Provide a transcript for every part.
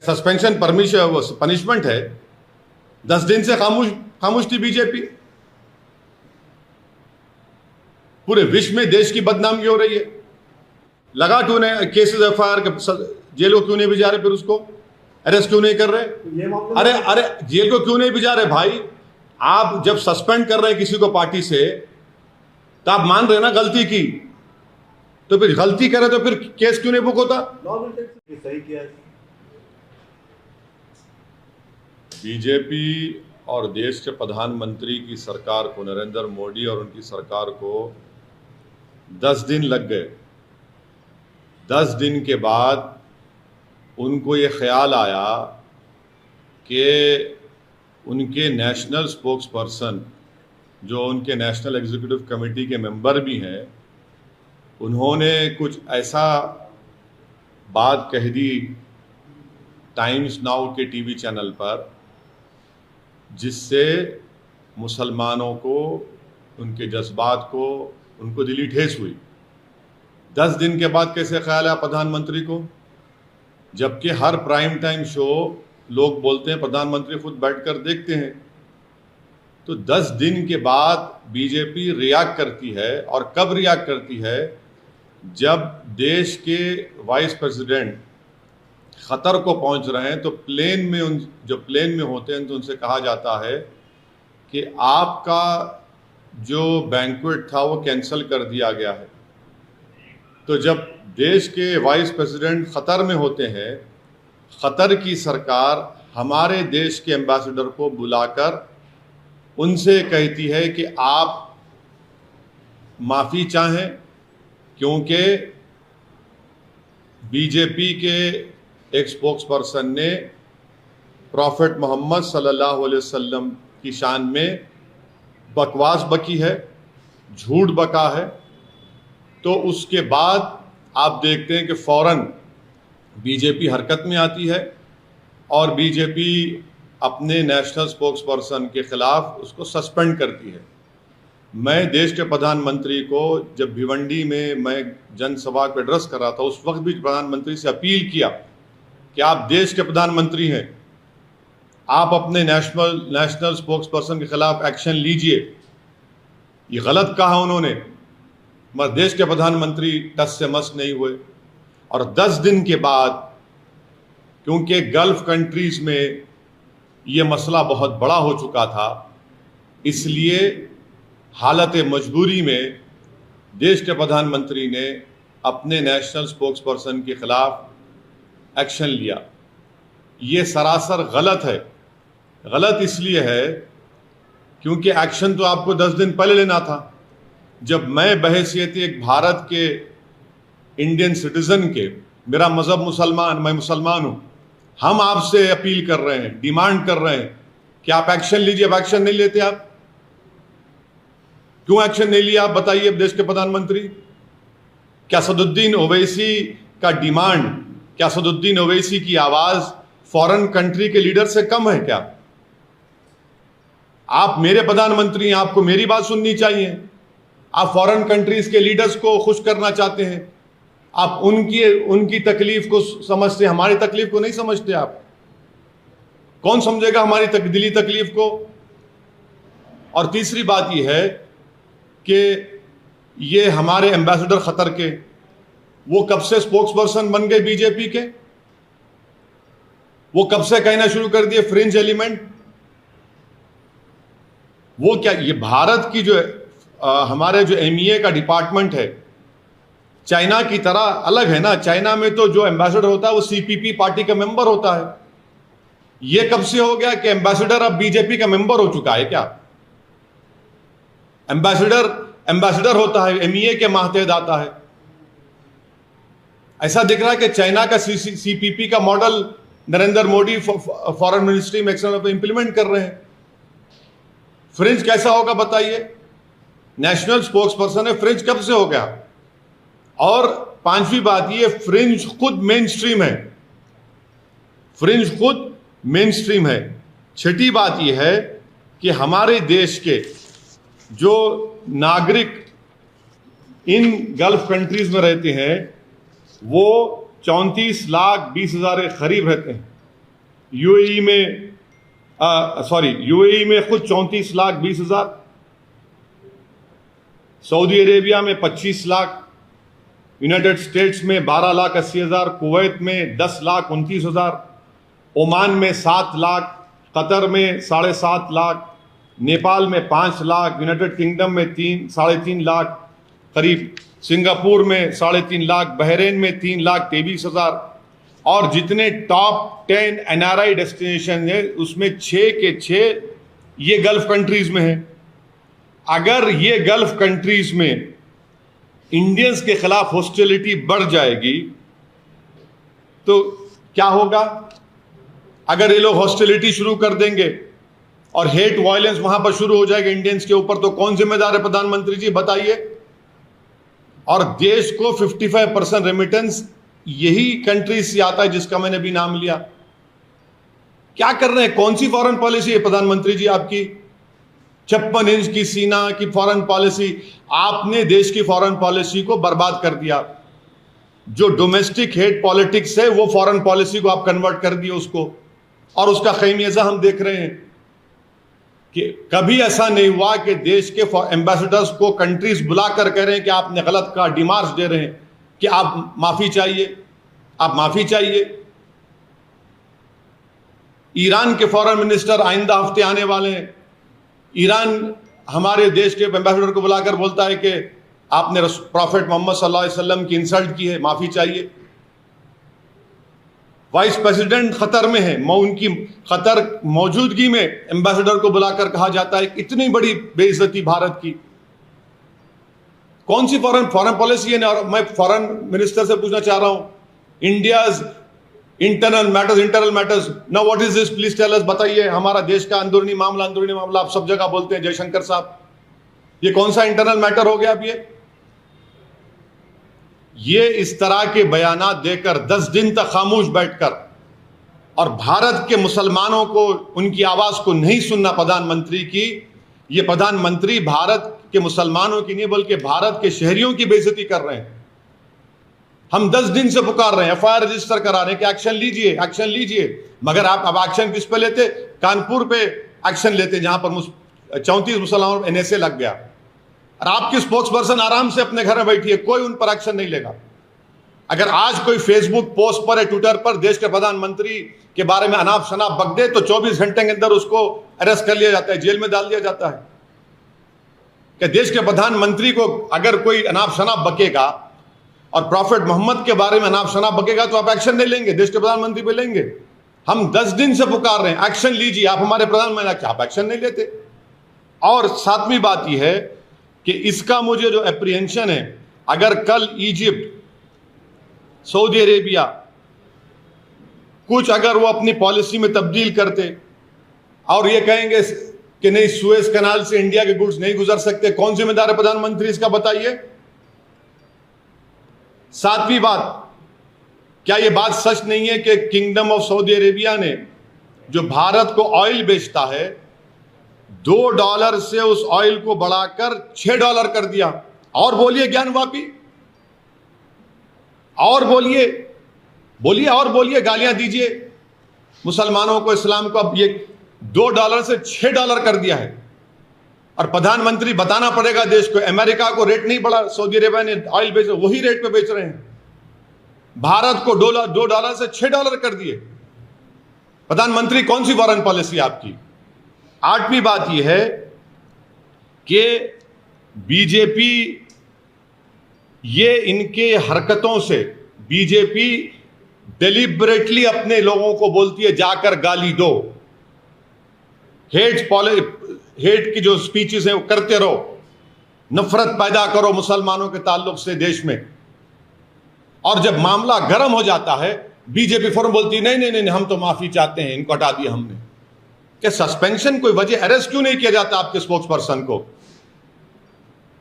Suspension punishment है। 10 दिन से खामोश थी बीजेपी। पूरे विश्व में देश की बदनामी हो रही है। लगा क्यों नहीं केसेस FIR, जेल को क्यों नहीं भिजा रहे, फिर उसको अरेस्ट क्यों नहीं कर रहे? अरे जेल को क्यों नहीं भिजा रहे भाई? आप जब सस्पेंड कर रहे हैं किसी को पार्टी से, तो आप मान रहे ना गलती की, तो फिर गलती करे तो फिर केस क्यों नहीं बुक होता? सही किया। बीजेपी और देश के प्रधानमंत्री की सरकार को, नरेंद्र मोदी और उनकी सरकार को 10 दिन लग गए। 10 दिन के बाद उनको ये ख्याल आया कि उनके नेशनल स्पोक्स पर्सन, जो उनके नेशनल एग्जीक्यूटिव कमेटी के मेंबर भी हैं, उन्होंने कुछ ऐसा बात कह दी टाइम्स नाउ के टीवी चैनल पर, जिससे मुसलमानों को, उनके जज्बात को, उनको दिली ठेस हुई। 10 दिन के बाद कैसे ख्याल आया प्रधानमंत्री को, जबकि हर प्राइम टाइम शो लोग बोलते हैं, प्रधानमंत्री खुद बैठकर देखते हैं। तो 10 दिन के बाद बीजेपी रिएक्ट करती है, और कब रिएक्ट करती है? जब देश के वाइस प्रेसिडेंट खतर को पहुंच रहे हैं, तो प्लेन में जो प्लेन में होते हैं, तो उनसे कहा जाता है कि आपका जो बैंक्वेट था वो कैंसिल कर दिया गया है। तो जब देश के वाइस प्रेसिडेंट खतर में होते हैं, खतर की सरकार हमारे देश के एम्बेसडर को बुलाकर उनसे कहती है कि आप माफ़ी चाहें, क्योंकि बीजेपी के एक स्पोक्स पर्सन ने प्रॉफिट मोहम्मद सल्लल्लाहु अलैहि वसल्लम की शान में बकवास बकी है, झूठ बका है। तो उसके बाद आप देखते हैं कि फ़ौरन बीजेपी हरकत में आती है और बीजेपी अपने नेशनल स्पोक्स पर्सन के खिलाफ उसको सस्पेंड करती है। मैं देश के प्रधानमंत्री को, जब भिवंडी में मैं जनसभा को एड्रेस कर रहा था, उस वक्त भी प्रधानमंत्री से अपील किया कि आप देश के प्रधानमंत्री हैं, आप अपने नेशनल स्पोक्स पर्सन के खिलाफ एक्शन लीजिए। ये गलत कहा उन्होंने, मगर देश के प्रधानमंत्री टस से मस नहीं हुए। और 10 दिन के बाद, क्योंकि गल्फ कंट्रीज में ये मसला बहुत बड़ा हो चुका था, इसलिए हालत मजबूरी में देश के प्रधानमंत्री ने अपने नेशनल स्पोक्स पर्सन के खिलाफ एक्शन लिया। ये सरासर गलत है। गलत इसलिए है क्योंकि एक्शन तो आपको 10 दिन पहले लेना था। जब मैं बहैसियत एक भारत के इंडियन सिटीजन के, मेरा मज़हब मुसलमान, मैं मुसलमान हूँ, हम आपसे अपील कर रहे हैं, डिमांड कर रहे हैं कि आप एक्शन लीजिए। अब एक्शन नहीं लेते आप, क्यों एक्शन नहीं लिया आप बताइए देश के प्रधानमंत्री? क्या असदुद्दीन ओवैसी का डिमांड, क्या असदुद्दीन ओवैसी की आवाज़ फॉरेन कंट्री के लीडर से कम है क्या? आप मेरे प्रधानमंत्री हैं, आपको मेरी बात सुननी चाहिए। आप फॉरेन कंट्रीज के लीडर्स को खुश करना चाहते हैं, आप उनकी तकलीफ को समझते, हमारी तकलीफ को नहीं समझते। आप कौन समझेगा हमारी दिली तकलीफ को? और तीसरी बात यह है कि ये हमारे एम्बेसडर खतर के, वो कब से स्पोक्स पर्सन बन गए बीजेपी के? वो कब से कहना शुरू कर दिए फ्रिंज एलिमेंट? वो क्या, ये भारत की जो हमारे जो MEA का डिपार्टमेंट है, चाइना की तरह अलग है ना। चाइना में तो जो एम्बेसडर होता है वो CPP पार्टी का मेंबर होता है। ये कब से हो गया कि एम्बेसडर अब बीजेपी का मेंबर हो चुका है क्या? एम्बेसडर होता है, MEA के मातहत आता है। ऐसा दिख रहा है कि चाइना का CPP का model Narendra Modi foreign ministry में एक्सटर्नल पे इंप्लीमेंट कर रहे हैं। फ्रिंज कैसा होगा बताइए? नेशनल स्पोक्स पर्सन है, फ्रिंज कब से हो गया? और पांचवी बात, ये फ्रिंज खुद मेन स्ट्रीम है, फ्रिंज खुद मेन स्ट्रीम है। छठी बात यह है कि हमारे देश के जो नागरिक इन गल्फ कंट्रीज में रहते हैं वो 34,20,000 के करीब रहते हैं। यूएई में यूएई में खुद 34,20,000, सऊदी अरेबिया में 25 लाख, यूनाइटेड स्टेट्स में 12,80,000, कुवैत में 10,29,000, ओमान में 7 लाख, कतर में 7.5 लाख, नेपाल में 5 लाख, यूनाइटेड किंगडम में 3-3.5 लाख करीब, सिंगापुर में 3.5 लाख, बहरीन में 3,23,000, और जितने टॉप 10 एनआरआई डेस्टिनेशन है उसमें 6 के 6 ये गल्फ कंट्रीज में है। अगर ये गल्फ कंट्रीज में इंडियंस के खिलाफ हॉस्टिलिटी बढ़ जाएगी तो क्या होगा? अगर ये लोग हॉस्टिलिटी शुरू कर देंगे और हेट वायलेंस वहां पर शुरू हो जाएगा इंडियंस के ऊपर, तो कौन जिम्मेदार है? प्रधानमंत्री जी बताइए। और देश को 55% रेमिटेंस यही कंट्री से आता है जिसका मैंने भी नाम लिया। क्या कर रहे हैं? कौन सी फॉरेन पॉलिसी है प्रधानमंत्री जी आपकी? 56 इंच की सीना की फॉरेन पॉलिसी। आपने देश की फॉरेन पॉलिसी को बर्बाद कर दिया। जो डोमेस्टिक हेट पॉलिटिक्स है वो फॉरेन पॉलिसी को आप कन्वर्ट कर दिए उसको, और उसका खमीयाजा हम देख रहे हैं कि कभी ऐसा नहीं हुआ कि देश के एम्बेसडर्स को कंट्रीज बुलाकर कह रहे हैं कि आपने गलत कहा, डिमार्च दे रहे हैं कि आप माफी चाहिए, आप माफी चाहिए। ईरान के फॉरेन मिनिस्टर आइंदा हफ्ते आने वाले हैं। ईरान हमारे देश के एम्बेसडर को बुलाकर बोलता है कि आपने प्रॉफेट मोहम्मद सल्लल्लाहु अलैहि वसल्लम की इंसल्ट की है, माफी चाहिए। वाइस प्रेसिडेंट खतर में है, उनकी खतर मौजूदगी में एम्बेसडर को बुलाकर कहा जाता है इतनी बड़ी बेइज्जती भारत की। कौन सी फॉरेन पॉलिसी है? और मैं फॉरेन मिनिस्टर से पूछना चाह रहा हूं, India's internal matters now what is this, please tell us, बताइए। हमारा देश का अंदरूनी मामला आप सब जगह बोलते हैं जयशंकर साहब, ये कौन सा इंटरनल मैटर हो गया? अब ये इस तरह के बयानात देकर 10 दिन तक खामोश बैठकर और भारत के मुसलमानों को उनकी आवाज को नहीं सुनना प्रधानमंत्री की, ये प्रधानमंत्री भारत के मुसलमानों की नहीं बल्कि भारत के शहरियों की बेइज्जती कर रहे हैं। हम 10 दिन से पुकार रहे हैं, एफआईआर रजिस्टर करा रहे हैं कि एक्शन लीजिए, एक्शन लीजिए, मगर आप अब एक्शन किस पे लेते? कानपुर पे एक्शन लेते जहां पर 34 मुसलमानों एनएसए लग गया, और आपकी स्पोक्स पर्सन आराम से अपने घर में बैठी है, कोई उन पर एक्शन नहीं लेगा। अगर आज कोई फेसबुक पोस्ट पर या ट्विटर पर देश के प्रधानमंत्री के बारे में अनाप शनाप बक दे तो 24 घंटे के अंदर उसको अरेस्ट कर लिया जाता है, जेल में डाल दिया जाता है। कि देश के प्रधानमंत्री को अगर कोई अनाप शनाप बकेगा और प्रॉफेट मोहम्मद के बारे में अनाप शनाप बकेगा तो आप एक्शन नहीं लेंगे, देश के प्रधानमंत्री पे लेंगे। हम 10 दिन से पुकार रहे हैं एक्शन लीजिए, आप हमारे प्रधानमंत्री, आप एक्शन नहीं लेते। और सातवीं बात यह है कि इसका मुझे जो एप्रीहेंशन है, अगर कल इजिप्ट, सऊदी अरेबिया कुछ अगर वो अपनी पॉलिसी में तब्दील करते और ये कहेंगे कि नहीं सुएज कनाल से इंडिया के गुड्स नहीं गुजर सकते, कौन जिम्मेदार है प्रधानमंत्री इसका बताइए। सातवीं बात, क्या यह बात सच नहीं है कि किंगडम ऑफ सऊदी अरेबिया ने जो भारत को ऑयल बेचता है $2 से उस ऑयल को बढ़ाकर $6 कर दिया? और बोलिए ज्ञानवापी, और बोलिए और बोलिए, गालियां दीजिए मुसलमानों को, इस्लाम को। अब ये $2 से $6 कर दिया है, और प्रधानमंत्री बताना पड़ेगा देश को, अमेरिका को रेट नहीं बढ़ा, सऊदी अरेबिया ने ऑयल बेच, वही रेट पे बेच रहे हैं। भारत को $2 से $6 कर दिए। प्रधानमंत्री कौन सी फॉरेन पॉलिसी आपकी? आठवीं बात यह है कि बीजेपी, ये इनके हरकतों से बीजेपी डेलिबरेटली अपने लोगों को बोलती है जाकर गाली दो, हेट की जो स्पीचेस हैं वो करते रहो, नफरत पैदा करो मुसलमानों के ताल्लुक से देश में। और जब मामला गर्म हो जाता है बीजेपी फौरन बोलती है नहीं नहीं नहीं हम तो माफी चाहते हैं, इनको हटा दिया हमने। क्या सस्पेंशन कोई वजह, अरेस्ट क्यों नहीं किया जाता आपके स्पोक्स पर्सन को?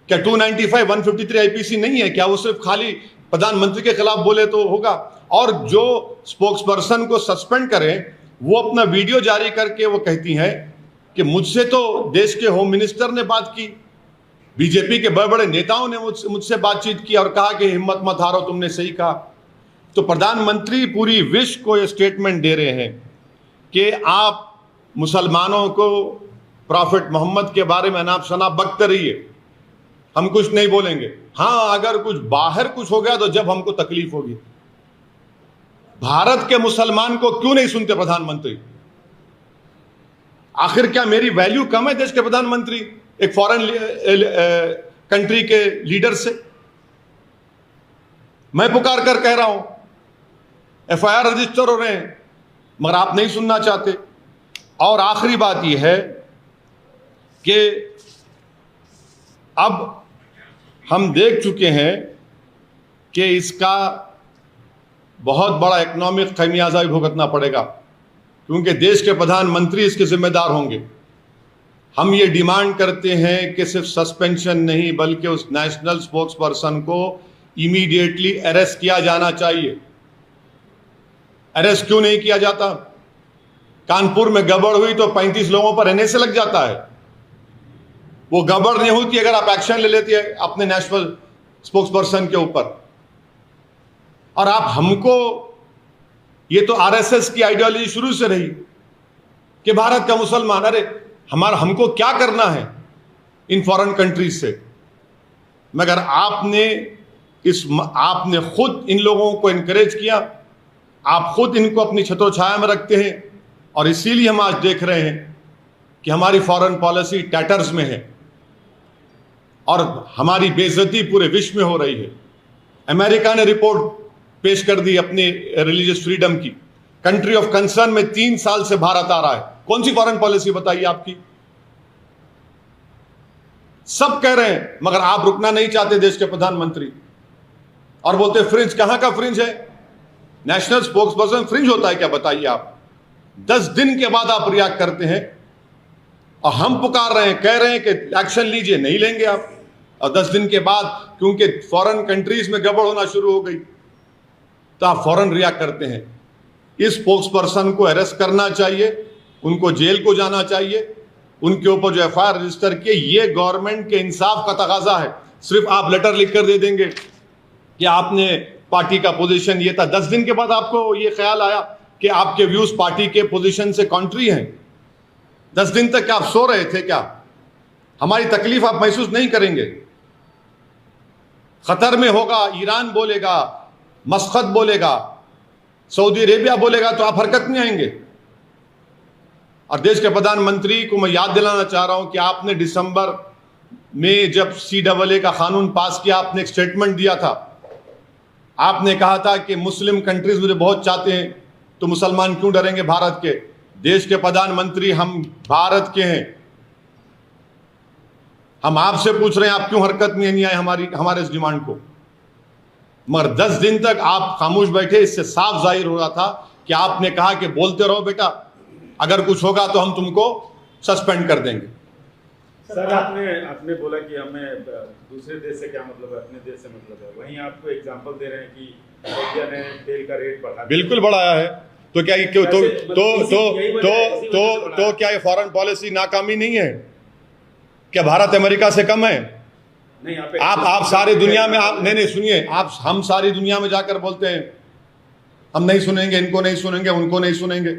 क्या 295 153 आईपीसी नहीं है क्या? वो सिर्फ खाली प्रधानमंत्री के खिलाफ बोले तो होगा? और जो स्पोक्स पर्सन को सस्पेंड करें वो अपना वीडियो जारी करके वो कहती हैं कि मुझसे तो देश के होम मिनिस्टर ने बात की, बीजेपी के बड़े बड़े नेताओं ने मुझसे बातचीत की और कहा कि हिम्मत मत हारो, तुमने सही कहा। तो प्रधानमंत्री पूरी विश्व को यह स्टेटमेंट दे रहे हैं कि आप मुसलमानों को प्रॉफिट मोहम्मद के बारे में अनाप शनाप बकते रहिए, हम कुछ नहीं बोलेंगे। हाँ, अगर कुछ बाहर कुछ हो गया तो जब हमको तकलीफ होगी। भारत के मुसलमान को क्यों नहीं सुनते प्रधानमंत्री? आखिर क्या मेरी वैल्यू कम है देश के प्रधानमंत्री एक फॉरेन कंट्री के लीडर से? मैं पुकार कर कह रहा हूं, एफआईआर रजिस्टर हो रहे हैं, मगर आप नहीं सुनना चाहते। और आखिरी बात यह है कि अब हम देख चुके हैं कि इसका बहुत बड़ा इकोनॉमिक खमियाजा भी भुगतना पड़ेगा, क्योंकि देश के प्रधानमंत्री इसके जिम्मेदार होंगे। हम ये डिमांड करते हैं कि सिर्फ सस्पेंशन नहीं, बल्कि उस नेशनल स्पोक्स पर्सन को इमीडिएटली अरेस्ट किया जाना चाहिए। अरेस्ट क्यों नहीं किया जाता? कानपुर में गड़बड़ हुई तो 35 लोगों पर एनएसए लग जाता है। वो गड़बड़ नहीं होती अगर आप एक्शन ले लेती है अपने नेशनल स्पोक्स पर्सन के ऊपर। और आप हमको, ये तो आरएसएस की आइडियोलॉजी शुरू से रही कि भारत का मुसलमान, अरे हमको क्या करना है इन फॉरेन कंट्रीज से? मगर आपने खुद इन लोगों को इनकरेज किया, आप खुद इनको अपनी छत्रोछाया में रखते हैं, और इसीलिए हम आज देख रहे हैं कि हमारी फॉरेन पॉलिसी टैटर्स में है और हमारी बेइज्जती पूरे विश्व में हो रही है। अमेरिका ने रिपोर्ट पेश कर दी अपनी रिलीजियस फ्रीडम की, कंट्री ऑफ कंसर्न में 3 साल से भारत आ रहा है। कौन सी फॉरेन पॉलिसी बताइए आपकी? सब कह रहे हैं, मगर आप रुकना नहीं चाहते देश के प्रधानमंत्री, और बोलते फ्रिंज। कहां का फ्रिंज है? नेशनल स्पोक्स पर्सन फ्रिंज होता है क्या? बताइए आप। 10 दिन के बाद आप रिएक्ट करते हैं, और हम पुकार रहे हैं, कह रहे हैं कि एक्शन लीजिए, नहीं लेंगे आप। और 10 दिन के बाद क्योंकि फॉरेन कंट्रीज में गड़बड़ होना शुरू हो गई तो आप फौरन रिएक्ट करते हैं। इस स्पोक्स पर्सन को अरेस्ट करना चाहिए, उनको जेल को जाना चाहिए, उनके ऊपर जो एफआईआर रजिस्टर किए, ये गवर्नमेंट के इंसाफ का तकाजा है। सिर्फ आप लेटर लिख कर दे देंगे कि आपने पार्टी का पोजीशन ये था, 10 दिन के बाद आपको ये ख्याल आया कि आपके व्यूज पार्टी के पोजीशन से कॉन्ट्री हैं। 10 दिन तक क्या आप सो रहे थे क्या? हमारी तकलीफ आप महसूस नहीं करेंगे? खतर में होगा, ईरान बोलेगा, मस्कत बोलेगा, सऊदी अरेबिया बोलेगा, तो आप हरकत में आएंगे। और देश के प्रधानमंत्री को मैं याद दिलाना चाह रहा हूं कि आपने दिसंबर में जब CAA का कानून पास किया, आपने एक स्टेटमेंट दिया था। आपने कहा था कि मुस्लिम कंट्रीज मुझे बहुत चाहते हैं, तो मुसलमान क्यों डरेंगे भारत के? देश के प्रधानमंत्री, हम भारत के हैं, हम आपसे पूछ रहे हैं आप क्यों हरकत में नहीं आए हमारे इस डिमांड को? मगर 10 दिन तक आप खामोश बैठे। इससे साफ जाहिर हो रहा था कि आपने कहा कि बोलते रहो बेटा, अगर कुछ होगा तो हम तुमको सस्पेंड कर देंगे। सर, आपने बोला कि हमें दूसरे देश से क्या मतलब है, अपने देश से मतलब है। वहीं आपको एग्जांपल दे रहे हैं कि इंडिया ने तेल का रेट बढ़ा, बिल्कुल बढ़ाया है। तो क्या क्या ये फॉरेन पॉलिसी नाकामी नहीं है? क्या भारत अमेरिका से कम है? नहीं, आप सारी दुनिया में, आप नहीं सुनिए, हम सारी दुनिया में जाकर बोलते हैं हम नहीं सुनेंगे, इनको नहीं सुनेंगे, उनको नहीं सुनेंगे।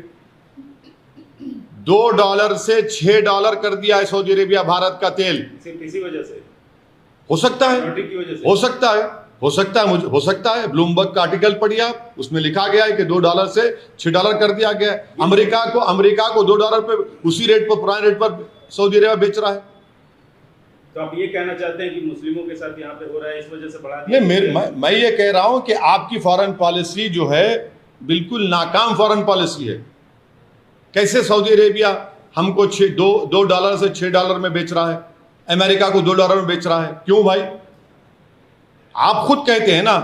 $2 से $6 कर दिया है सऊदी अरेबिया भारत का तेल। सिर्फ इसी वजह से हो सकता है, हो सकता है, हो सकता है, मुझे हो सकता है। ब्लूमबर्ग का आर्टिकल पढ़िए आप, उसमें लिखा गया है कि $2 से $6 कर दिया गया है। अमेरिका को $2 पे, उसी रेट पर, पुराने रेट पर सऊदी अरेबिया बेच रहा है। तो आप ये कहना चाहते हैं कि मुस्लिमों के साथ यहाँ पे हो रहा है, इस वजह से बढ़ा दिया? मैं ये कह रहा हूं कि आपकी फॉरेन पॉलिसी जो है बिल्कुल नाकाम फॉरेन पॉलिसी है। कैसे सऊदी अरेबिया हमको $2 से $6 में बेच रहा है, अमेरिका को $2 में बेच रहा है? क्यों भाई? आप खुद कहते हैं ना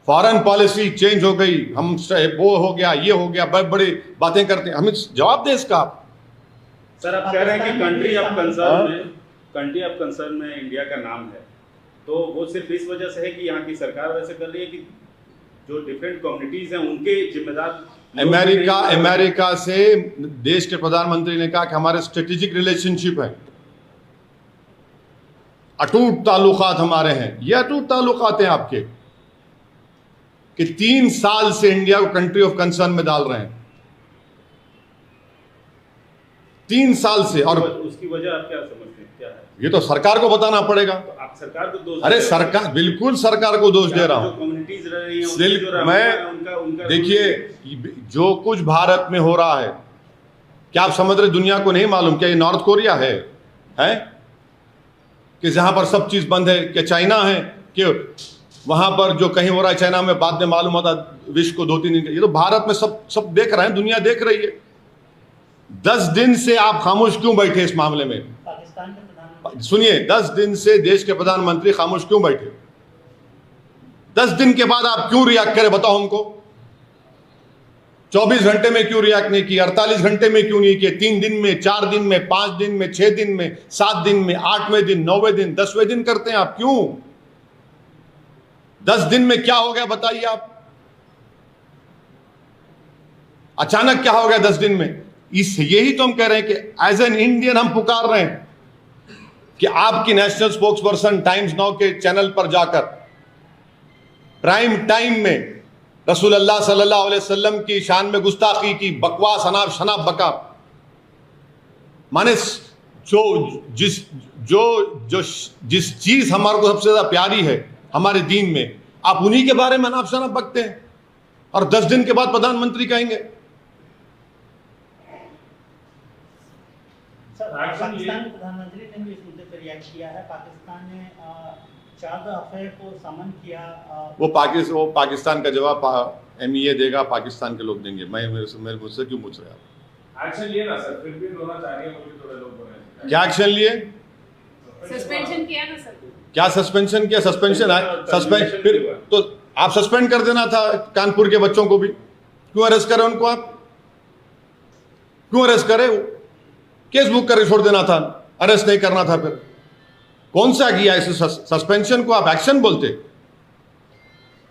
फॉरेन पॉलिसी चेंज हो गई, हम वो हो गया, ये हो गया, बड़े बड़ी बातें करते हैं। हमें जवाब दे इसका आप। सर, आप कह रहे हैं कि कंट्री ऑफ कंसर्न में इंडिया का नाम है, तो वो सिर्फ इस वजह से है कि यहाँ की सरकार वैसे कर रही है कि जो डिफरेंट कम्युनिटीज हैं उनके जिम्मेदार अमेरिका से देश के प्रधानमंत्री ने कहा कि हमारे स्ट्रेटेजिक रिलेशनशिप है, अटूट ताल्लुकात हमारे हैं। ये अटूट ताल्लुकात हैं आपके कि 3 साल से इंडिया को कंट्री ऑफ कंसर्न में डाल रहे हैं। 3 साल से। और उसकी वजह आप क्या समझते हैं, क्या है? ये तो सरकार को बताना पड़ेगा। तो आप सरकार को दोष अरे दे रहे हैं। सरकार, बिल्कुल सरकार को दोष दे रहा जो हूं। कम्युनिटीज रह रही हैं, उनकी जो रहनुमा है, उनका मैं देखिए, जो कुछ भारत में हो रहा है, क्या आप समझ रहे दुनिया को नहीं मालूम? क्या ये नॉर्थ कोरिया है कि जहां पर सब चीज बंद है? क्या चाइना है कि वहां पर जो कहीं हो रहा है चाइना में बाद में मालूम होता विश्व को 2-3 दिन? ये तो भारत में सब देख रहे हैं, दुनिया देख रही है। 10 दिन से आप खामोश क्यों बैठे इस मामले में? पाकिस्तान के प्रधानमंत्री सुनिए, 10 दिन से देश के प्रधानमंत्री खामोश क्यों बैठे? 10 दिन के बाद आप क्यों रिएक्ट करें, बताओ हमको। 24 घंटे में क्यों रिएक्ट नहीं किया? 48 घंटे में क्यों नहीं किया? 3 दिन में, 4 दिन में, 5 दिन में, 6 दिन में, 7 दिन में, 8वें दिन, 9वें दिन, 10वें दिन करते हैं आप क्यों? 10 दिन में क्या हो गया बताइए आप? अचानक क्या हो गया 10 दिन में? यही तो हम कह रहे हैं कि एज एन इंडियन हम पुकार रहे हैं कि आपकी national spokes person times now के चैनल पर जाकर प्राइम टाइम में रसूल अल्लाह सल्लल्लाहु अलैहि वसल्लम की शान में गुस्ताखी की, बकवास, अनाप शनाप बका, माने जिस चीज हमारे को सबसे ज्यादा प्यारी है हमारे दीन में, आप उन्हीं के बारे में अनाप शनाप बकते हैं और 10 दिन के बाद प्रधानमंत्री कहेंगे। सर, पाकिस्तान के प्रधानमंत्री ने भी इस मुद्दे पर रिएक्ट किया है। पाकिस्तान ने 4 दफे को समन किया। वो पाकिस्तान का जवाब MEA देगा, पाकिस्तान के लोग देंगे। मुझसे क्यों पूछ रहे आप? एक्शन लिए ना सर, फिर भी होना चाहिए, मुझे थोड़े लोग बोल रहे हैं। क्या एक्शन लिए? सस्पेंशन किया ना सर। क्या सस्पेंशन किया? सस्पेंशन है, सस्पेंड फिर तो आप सस्पेंड कर देना था कानपुर के बच्चों को भी। क्यों अरेस्ट करें उनको? आप क्यों अरेस्ट करें? केस बुक करके छोड़ देना था, अरेस्ट नहीं करना था। फिर कौन सा किया इस सस्पेंशन को आप एक्शन बोलते?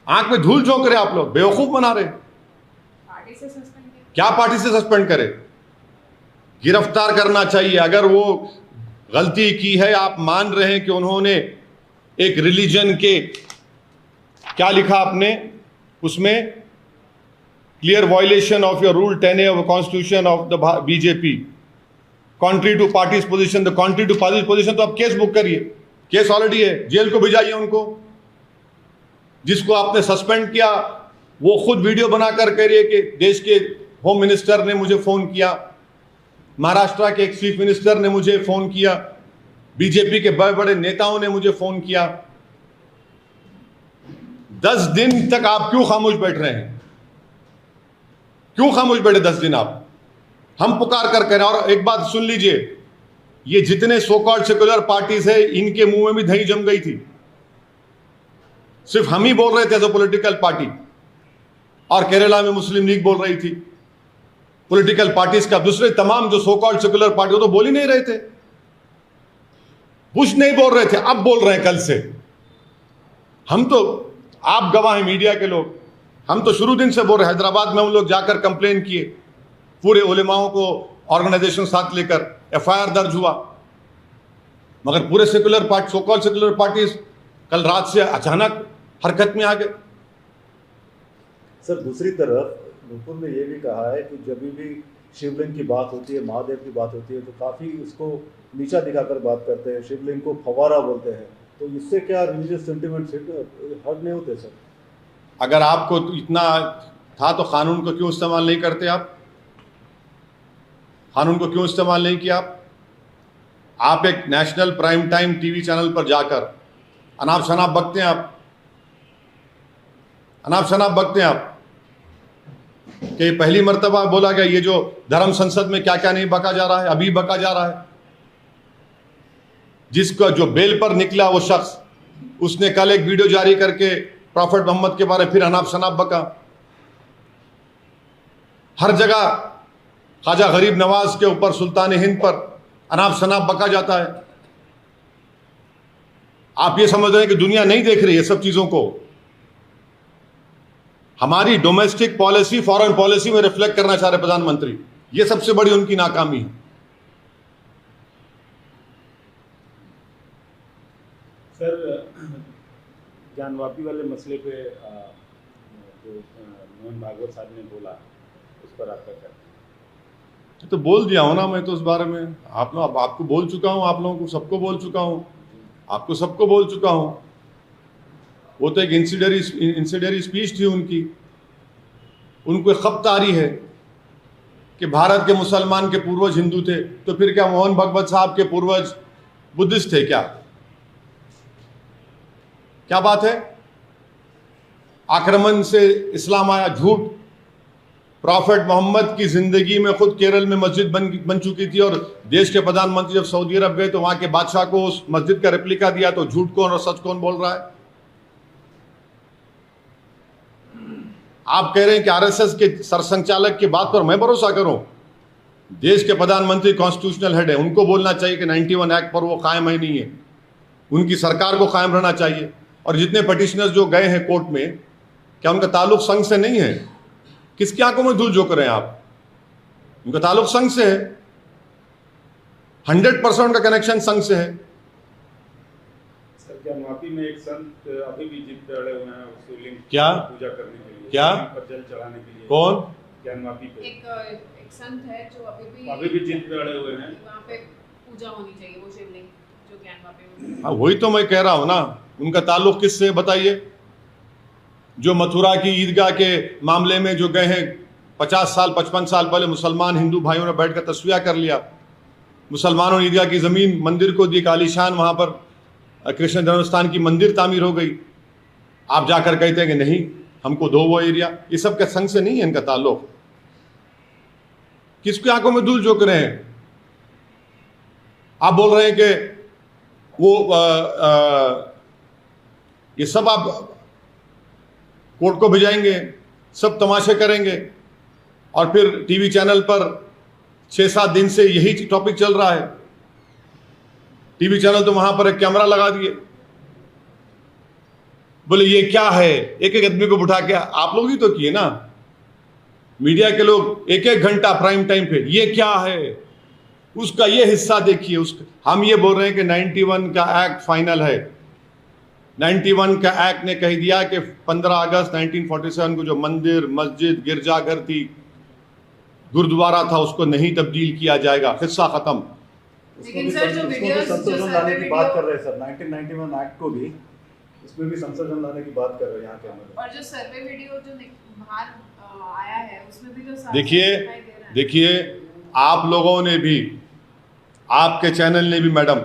आंख में धूल झोंक रहे आप लोग, बेवकूफ बना रहे। पार्टी से सस्पेंड किया। क्या पार्टी से सस्पेंड करे? गिरफ्तार करना चाहिए। अगर वो गलती की है, आप मान रहे हैं कि उन्होंने एक रिलीजन के, क्या लिखा आपने उसमें, clear violation of your rule 10A of constitution of the BJP, contrary to party's position, the contrary to party's position, तो आप केस बुक करिए। केस ऑलरेडी है, जेल को भिजाइए उनको। जिसको आपने सस्पेंड किया वो खुद वीडियो बनाकर कह रही है कि देश के होम मिनिस्टर ने मुझे फोन किया, महाराष्ट्र के एक चीफ मिनिस्टर ने मुझे फोन किया, बीजेपी के बड़े बड़े नेताओं ने मुझे फोन किया। 10 दिन तक आप क्यों खामोश बैठ रहे हैं? क्यों खामोश बैठे 10 दिन आप? हम पुकार कर कह रहे हैं। और एक बात सुन लीजिए, ये जितने सो कॉल्ड सेक्युलर पार्टीज है, इनके मुंह में भी दही जम गई थी। सिर्फ हम ही बोल रहे थे एज अ पॉलिटिकल पार्टी, और केरला में मुस्लिम लीग बोल रही थी। पॉलिटिकल पार्टीज का दूसरे तमाम जो सो कॉल्ड सेक्युलर पार्टी, वो तो बोल ही नहीं रहे थे। कुछ नहीं बोल रहे थे, अब बोल रहे हैं कल से। हम तो, आप गवाह हैं मीडिया के लोग, हम तो शुरू दिन से बोल रहे हैं। हैदराबाद में हम लोग जाकर कंप्लेन किए, पूरे उलेमाओं को ऑर्गेनाइजेशन साथ लेकर FIR दर्ज हुआ, मगर पूरे secular party, so called secular parties कल रात से अचानक हरकत में आ गए। सर, दूसरी तरफ नुपुर ने यह भी कहा है कि जब भी शिवलिंग की बात होती है, महादेव की बात होती है, तो काफ़ी उसको नीचा दिखाकर बात करते हैं, शिवलिंग को फवारा बोलते हैं। तो इससे क्या रिलीजियस सेंटिमेंट हर्ट नहीं होते सर? अगर आपको इतना था तो कानून को क्यों इस्तेमाल नहीं करते आप? कानून को क्यों इस्तेमाल नहीं किया आप? एक national prime time TV channel पर जाकर अनाप शनाप बकते हैं आप, अनाप शनाप बकते हैं आप कि पहली मर्तबा बोला गया ये जो धर्म संसद में क्या क्या नहीं बका जा रहा है, अभी बका जा रहा है। जिसका जो बेल पर निकला वो शख्स, उसने कल एक वीडियो जारी करके प्रॉफेट मोहम्मद के बारे में फिर अनाप शनाप बका। हर जगह ख्वाजा गरीब नवाज के ऊपर, सुल्तान हिंद पर अनाप शनाप बका जाता है। आप ये समझ रहे हैं कि दुनिया नहीं देख रही है सब चीजों को? हमारी डोमेस्टिक पॉलिसी फॉरेन पॉलिसी में रिफ्लेक्ट करना चाह रहे प्रधानमंत्री, ये सबसे बड़ी उनकी नाकामी है। सर, ज्ञानवापी वाले मसले पे जो मोहन भागवत साहब ने बोला, उस पर आपका क्या? तो बोल दिया हूं ना मैं तो उस बारे में, आपको बोल चुका हूं, आप लोगों को सबको बोल चुका हूं, आपको सबको बोल चुका हूं। वो तो एक इंसिडरी स्पीच थी उनकी, उनको खपतारी है कि भारत के मुसलमान के पूर्वज हिंदू थे, तो फिर क्या मोहन भगवत साहब के पूर्वज बुद्धिस्ट थे क्या? क्या बात है? आक्रमण से इस्लाम आया, झूठ। प्रॉफेट मोहम्मद की जिंदगी में खुद केरल में मस्जिद बन चुकी थी, और देश के प्रधानमंत्री जब सऊदी अरब गए तो वहां के बादशाह को उस मस्जिद का रेप्लिका दिया, तो झूठ कौन और सच कौन बोल रहा है? आप कह रहे हैं कि आरएसएस के सरसंघचालक की बात पर मैं भरोसा करूं? देश के प्रधानमंत्री कॉन्स्टिट्यूशनल हेड है, उनको बोलना चाहिए कि 91 एक्ट पर वो कायम है नहीं है, उनकी सरकार को कायम रहना चाहिए। और जितने पटिशनर्स जो गए हैं कोर्ट में, क्या उनका ताल्लुक संघ से नहीं है? किसकी आंखों में धूल झोंक रहे हैं आप? उनका ताल्लुक संघ से है, 100% उनका कनेक्शन संघ से है। सर क्या माफी में एक संत अभी भी जिद पे अड़े हुए हैं शिवलिंग क्या? पूजा करने के लिए, क्या? पर जल चढ़ाने के लिए? कौन? ज्ञान माफी पे एक संत है जो अभी भी जिद पे अड़े हुए हैं। वहाँ पे पूजा होनी चाहिए, वो शिवलिंग जो ज्ञान वापी में। हाँ, वही तो मैं कह रहा हूं ना, उनका ताल्लुक किससे बताइए? जो मथुरा की ईदगाह के मामले में जो गए हैं, 50 साल 55 साल पहले मुसलमान हिंदू भाइयों ने बैठकर तस्वीर कर लिया, मुसलमानों ने ईदगाह की जमीन मंदिर को दी, आलीशान वहां पर कृष्ण जन्मस्थान की मंदिर तामीर हो गई। आप जाकर कहते हैं कि नहीं हमको दो वो एरिया। ये सब के संघ से नहीं है इनका ताल्लुक। किसकी आंखों में धूल झोंक रहे हैं? आप बोल रहे हैं कि वो ये सब आप कोर्ट को भिजाएंगे, सब तमाशे करेंगे, और फिर टीवी चैनल पर 6-7 दिन से यही टॉपिक चल रहा है। टीवी चैनल तो वहां पर एक कैमरा लगा दिए, बोले ये क्या है, एक एक आदमी को बिठा के आप लोग ही तो किए ना, मीडिया के लोग 1-1 घंटा प्राइम टाइम पे ये क्या है, उसका ये हिस्सा देखिए, उसका। हम ये बोल रहे हैं कि 91 का एक्ट फाइनल है। 91 का एक्ट ने कह दिया कि 15 अगस्त 1947 को जो मंदिर, मस्जिद, गिरजाघर थी, गुरुद्वारा था, उसको नहीं तब्दील किया जाएगा, हिस्सा खत्म। लेकिन सर जो वीडियोस जो संशोधन लाने की बात कर रहे हैं सर, 1991 एक्ट को भी, इसमें भी संशोधन लाने की बात कर रहे हैं यहाँ के अंदर। और जो सर्वे वीडियो जो बाहर आया है उसमें भी जो देखिए आप लोगों ने भी, आपके चैनल ने भी मैडम,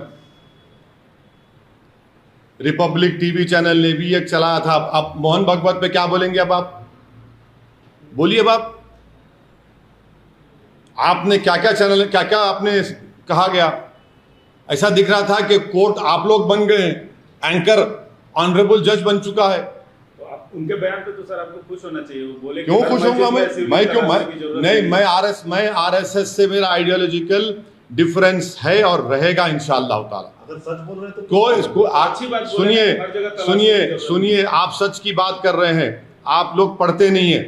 रिपब्लिक टीवी चैनल ने भी एक चलाया था। आप मोहन भगवत पे क्या बोलेंगे? अब आप बोलिए, अब आपने क्या क्या चैनल, क्या क्या आपने कहा गया? ऐसा दिख रहा था कि कोर्ट आप लोग बन गए, एंकर ऑनरेबल जज बन चुका है। तो आप उनके बयान पे तो सर आपको खुश होना चाहिए। वो बोले क्यों खुश होऊंगा मैं क्यों? मैं आरएसएस से मेरा आइडियोलॉजिकल डिफरेंस है और रहेगा इंशाअल्लाह ताला। अगर सच बोल रहे हैं तो कोई इसको अच्छी बात बोले, हर जगह तलाशी सुनिए, आप सच की बात कर रहे हैं, आप लोग पढ़ते नहीं है।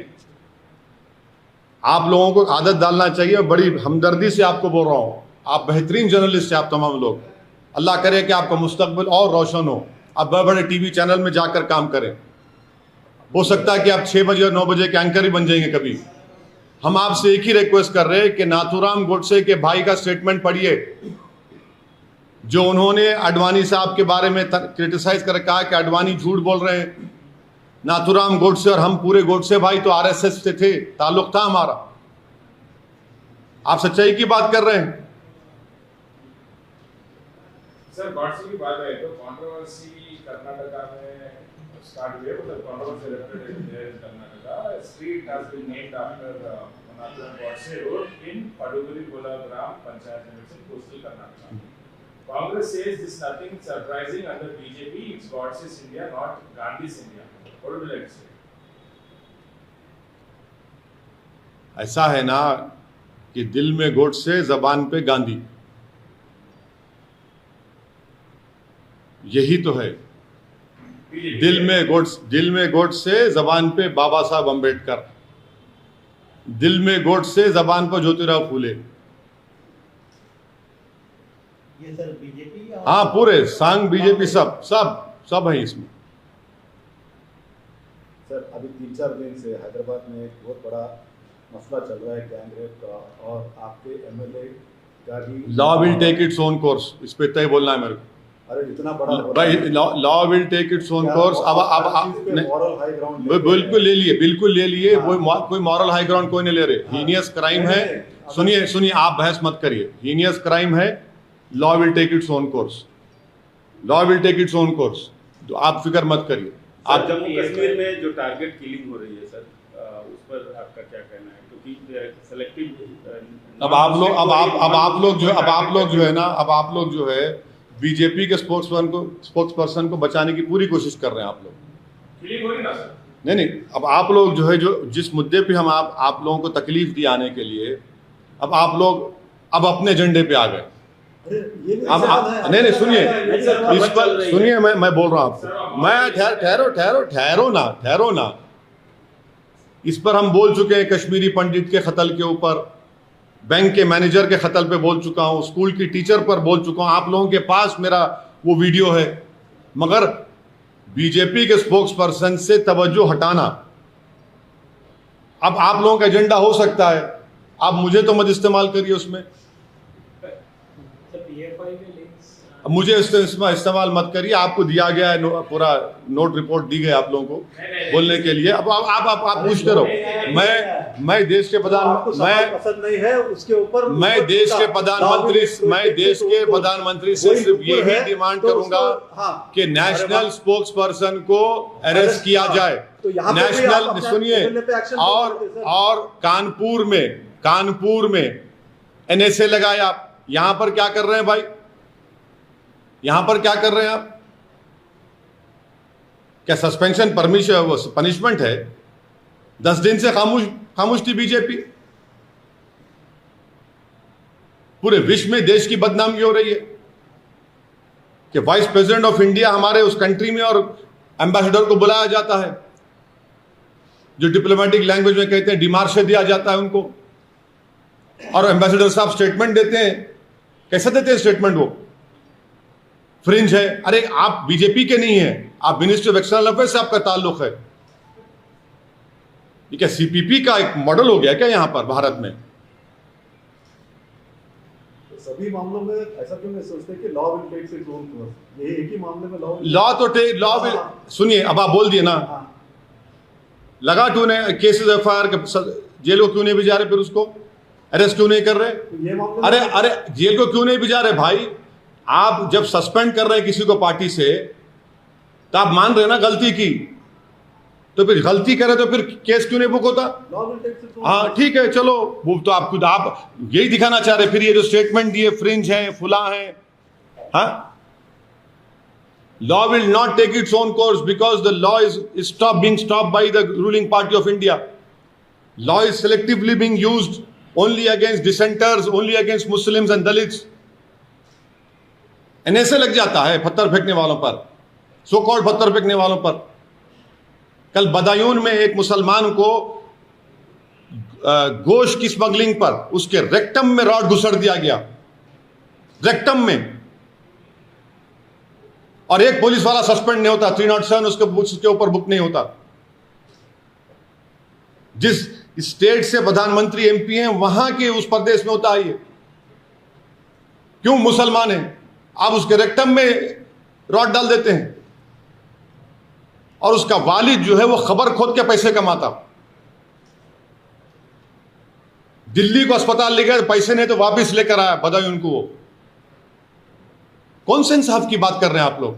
आप लोगों को आदत डालना चाहिए, बड़ी हमदर्दी से आपको बोल रहा हूं। आप बेहतरीन जर्नलिस्ट हैं, आप तमाम लोग। अल्लाह करे कि आपका मुस्तकबिल और रोशन हो, आप बड़े बड़े टीवी चैनल में जाकर काम करें। हो सकता है कि आप 6 बजे और 9 बजे के एंकर ही बन जाएंगे कभी। हम आपसे एक ही रिक्वेस्ट कर रहे हैं कि नाथूराम गोडसे के भाई का स्टेटमेंट पढ़िए, जो उन्होंने अडवाणी साहब के बारे में क्रिटिसाइज कर कहा कि अडवाणी झूठ बोल रहे हैं। नाथूराम गोडसे और हम पूरे गोडसे भाई तो आरएसएस से थे, ताल्लुक था हमारा। आप सच्चाई की बात कर रहे हैं। सर गॉडसे की बात है तो कंट्रोवर्सी कर्नाटका में स्टार्ट हुई है, मतलब controversy elected in Karnataka. Street has been named after Nathuram Godse road in Padugiri Bola gram panchayat limits in coastal Karnataka. Congress says this nothing surprising under BJP. It's Godse's India, not Gandhi's India. What would you like to say? ऐसा है ना कि दिल में गोडसे, जबान पे गांधी, यही तो है। दिल में गोडसे, जबान पे बाबा साहब अंबेडकर, दिल में गोडसे, जबान पर ज्योतिराव फूले। ये सर बीजेपी, हाँ पूरे सांग बीजेपी सब है इसमें। सर अभी 3-4 दिन से हैदराबाद में एक बहुत बड़ा मसला चल रहा है गैंग रेप का, और आपके एमएलए का भी law will take its own course, इस पे तय बोलना है मेरे को अरे इतना बड़ा हो रहा भाई। है। Law will take its own क्या कोर्स। अब हर चीज़ पे moral high ground लेते बिल्कुल हैं? ले लिए, बिल्कुल ले लिए। हाँ। कोई मॉरल हाई ग्राउंड कोई नहीं ले रहे। हाँ। हीनियस क्राइम नहीं, है। नहीं, सुनिए सुनिए, आप बहस मत करिए। हीनियस क्राइम है, law will take its own course, law will take its own course. तो आप फिक्र मत करिए। आप आप जम्मू कश्मीर में जो टारगेट किलिंग हो रही है सर, उस पर आपका क्या कहना है? क्योंकि सेलेक्टिव अब आप लोग जो है बीजेपी के स्पोक्सपर्सन को बचाने की पूरी कोशिश कर रहे हैं आप लोग। क्लिक हो रही ना सर? नहीं, अब आप लोग जो है, जो जिस मुद्दे पे हम आप लोगों को तकलीफ दी आने के लिए, अब आप लोग अब अपने एजेंडे पे आ गए। अरे ये अब नहीं सुनिए, इस पर सुनिए, मैं बोल रहा हूँ आपको। मैं ठहरो ना। इस पर हम बोल चुके हैं, कश्मीरी पंडित के कत्ल के ऊपर, बैंक के मैनेजर के कत्ल पे बोल चुका हूँ, स्कूल की टीचर पर बोल चुका हूँ। आप लोगों के पास मेरा वो वीडियो है। मगर बीजेपी के स्पोक्स पर्सन से तवज्जो हटाना अब आप लोगों का एजेंडा हो सकता है। आप मुझे तो मत इस्तेमाल करिए उसमें, अब मुझे इस्तेमाल मत करिए। आपको दिया गया है पूरा नोट रिपोर्ट दी गई आप लोगों को बोलने के लिए। अब आप पूछते रहो। मैं देश के पसंद नहीं है उसके ऊपर, मैं देश के प्रधानमंत्री से सिर्फ यही डिमांड करूंगा कि नेशनल स्पोक्स पर्सन को अरेस्ट किया जाए। नेशनल सुनिए, और कानपुर में एनएसए लगाए। आप यहां पर क्या कर रहे हैं भाई? यहां पर क्या कर रहे हैं आप? क्या सस्पेंशन पनिशमेंट है? 10 दिन से खामोश थी बीजेपी। पूरे विश्व में देश की बदनामी हो रही है कि वाइस प्रेसिडेंट ऑफ इंडिया हमारे उस कंट्री में और एम्बेसडर को बुलाया जाता है, जो डिप्लोमेटिक लैंग्वेज में कहते हैं डिमार्शे दिया जाता है उनको, और एम्बेसडर साहब स्टेटमेंट देते हैं। कैसे देते हैं स्टेटमेंट? वो फ्रिंज है। अरे आप बीजेपी के नहीं है, आप मिनिस्ट्री ऑफ एक्सटर्नल अफेयर्स से आपका ताल्लुक है। ये क्या सीपीपी का एक मॉडल हो गया क्या यहां पर भारत में? तो सभी मामलों में ऐसा क्यों नहीं सोचते कि law will take its own course? यही एक ही मामले में लॉ विल सुनिए, अब आप बोल दिए ना, लगा क्यों नहीं केसेस एफआईआर के, जेल को क्यों नहीं भिजा रहे? फिर उसको अरेस्ट क्यों नहीं कर रहे? ये मामले अरे जेल को क्यों नहीं भिजा रहे भाई? आप जब सस्पेंड कर रहे हैं किसी को पार्टी से, तो आप मान रहे ना गलती की, तो फिर गलती करे तो फिर केस क्यों नहीं बुक होता? Law will take its own. हाँ ठीक है, चलो वो तो आप यही दिखाना चाह रहे। फिर ये जो स्टेटमेंट दिए फ्रिंज है, फुला है। हाँ, law will not take its own course because the law is being stopped by the ruling party of India. Law is selectively being used only against dissenters, only against Muslims and Dalits. NSA लग जाता है पत्थर फेंकने वालों पर, so called पत्थर फेंकने वालों पर। कल बदायूं में एक मुसलमान को गोश्त की स्मगलिंग पर उसके रेक्टम में रॉड घुसड़ दिया गया, रेक्टम में, और एक पुलिस वाला सस्पेंड नहीं होता। 307 उसके ऊपर बुक नहीं होता। जिस स्टेट से प्रधानमंत्री एमपी हैं वहां के उस प्रदेश में होता है ये। क्यों? मुसलमान है, आप उसके रेक्टम में रॉड डाल देते हैं, और उसका वालिद जो है वो खबर खोद के पैसे कमाता। दिल्ली को अस्पताल ले गया, पैसे नहीं तो वापस लेकर आया बदायूं उनको। वो कौन से इंसाफ की बात कर रहे हैं आप लोग?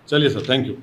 चलिए सर, थैंक यू।